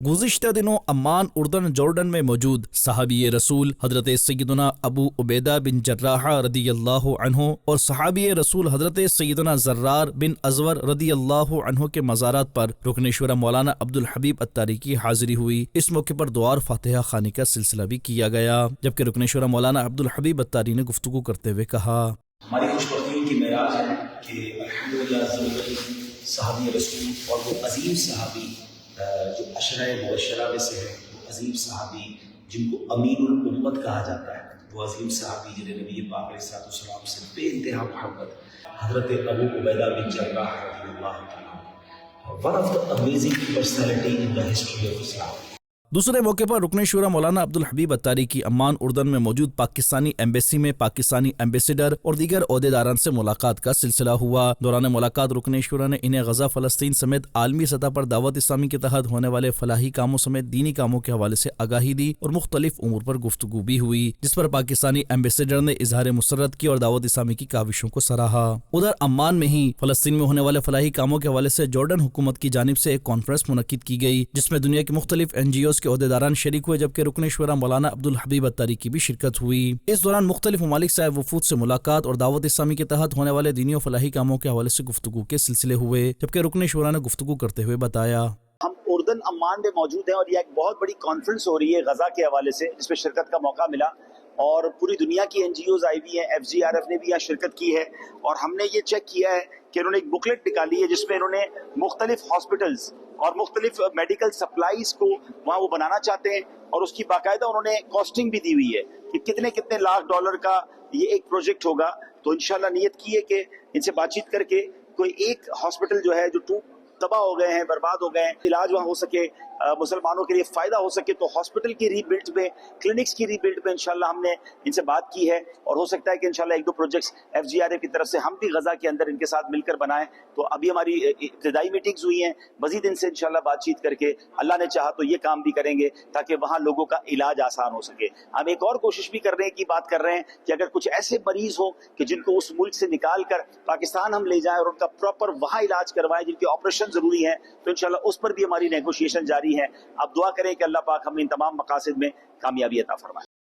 गुज़िश्ता दिनों Amman उर्दन Jordan में मौजूद सहाबी रसूल हज़रत सैयदना अबू उबैदा बिन जर्राह रदियल्लाहु अन्हु और सहाबी रसूल हज़रत सैयदना ज़र्रार बिन अज़वर रदियल्लाहु अन्हु के मज़ारात पर रुकन शुरा मौलाना अब्दुल हबीब अत्तारी की हाजिरी हुई। इस मौके पर दुआ और फातिहा खानी का सिलसिला भी किया गया, जबकि रुकन शुरा मौलाना अब्दुल हबीब अत्तारी ने गुफ्तगू करते हुए कहा, हमारी खुशबख्ती की मेराज है कि अल्हम्दुलिल्लाह सहाबी रसूल और वो अजीम सहाबी जो अशरा मुबशरा में से है, वो अजीम सहाबी जिनको अमीनुल उम्मत कहा जाता है, वो अजीम सहाबी जिन्हें नबी पाक अलैहिस्सलाम से बेइंतहा मोहब्बत हज़रत अबू उबैदा बिन जर्राह रज़ियल्लाहु तआला, one of the amazing personality in the history of Islam. दूसरे मौके पर रुकन शुरा मौलाना अब्दुल हबीब अत्तारी की अम्मान उर्दन में मौजूद पाकिस्तानी एम्बेसी में पाकिस्तानी एम्बेसडर और दीगर ओहदेदारान से मुलाकात का सिलसिला हुआ। दौरान मुलाकात रुकन शुरा ने इन्हें गजा फ़लस्तीन समेत आलमी सतह पर दावत इस्लामी के तहत होने वाले फलाही कामों समेत दीनी कामों के हवाले से आगाही दी और मुख्तलिफ उमूर पर गुफ्तगू भी हुई, जिस पर पाकिस्तानी एम्बेसडर ने इजहार मुसर्रत की और दावत इस्लामी की काविशों को सराहा। उधर अम्मान में ही फ़लस्तीन में होने वाले फलाही कामों के हवाले से जॉर्डन हुकूमत की जानिब से एक कॉन्फ्रेंस मुनक्किद की गई, जिसमें दुनिया के मुख्तलिफ NGOs के ओहदेदारान शरीक हुए, जबकि रुकन शुरा मौलाना अब्दुल हबीब अत्तारी की भी शिरकत हुई। इस दौरान मुख्तलिफ ममालिक से आए वफूद से मुलाकात और दावत इस्लामी के तहत होने वाले दीनी और फलाही कामों के हवाले से गुफ्तगू के सिलसिले हुए, जबकि रुकन शुरा ने गुफ्तगू करते हुए बताया, हम उर्दन अम्मान में मौजूद हैं और यह एक बहुत बड़ी कॉन्फ्रेंस हो रही है गजा के हवाले से, जिसमें शिरकत का मौका मिला और पूरी दुनिया की NGOs आई हुई हैं, FGRF ने भी यहाँ शिरकत की है और हमने ये चेक किया है कि इन्होंने एक बुकलेट निकाली है जिसमें इन्होंने मुख्तलिफ हॉस्पिटल्स और मुख्तलिफ मेडिकल सप्लाईज को वहाँ वो बनाना चाहते हैं और उसकी बाकायदा उन्होंने कॉस्टिंग भी दी हुई है कि कितने कितने लाख डॉलर का ये एक प्रोजेक्ट होगा। तो इंशाल्लाह नियत की है कि इनसे बातचीत करके कोई एक हॉस्पिटल जो है जो तबाह हो गए हैं, बर्बाद हो गए हैं, इलाज वहाँ हो सके, मुसलमानों के लिए फ़ायदा हो सके, तो हॉस्पिटल की रीबिल्ड में, क्लिनिक्स की रीबिल्ड में इंशाल्लाह हमने इनसे बात की है और हो सकता है कि इंशाल्लाह एक दो प्रोजेक्ट्स FGRF की तरफ से हम भी गजा के अंदर इनके साथ मिलकर बनाएं। तो अभी हमारी इब्तिदाई मीटिंग्स हुई हैं, मजीद इनसे इंशाल्लाह बातचीत करके अल्लाह ने चाहा तो ये काम भी करेंगे ताकि वहाँ लोगों का इलाज आसान हो सके। हम एक और कोशिश भी करने की बात कर रहे हैं कि अगर कुछ ऐसे मरीज हो कि जिनको उस मुल्क से निकाल कर पाकिस्तान हम ले जाएं और उनका प्रॉपर वहाँ इलाज करवाएं, जिनके ऑपरेशन जरूरी है, तो इंशाल्लाह उस पर भी हमारी नेगोशिएशन जारी है। अब दुआ करें कि अल्लाह पाक हमें इन तमाम मकासद में कामयाबी अता फरमाए।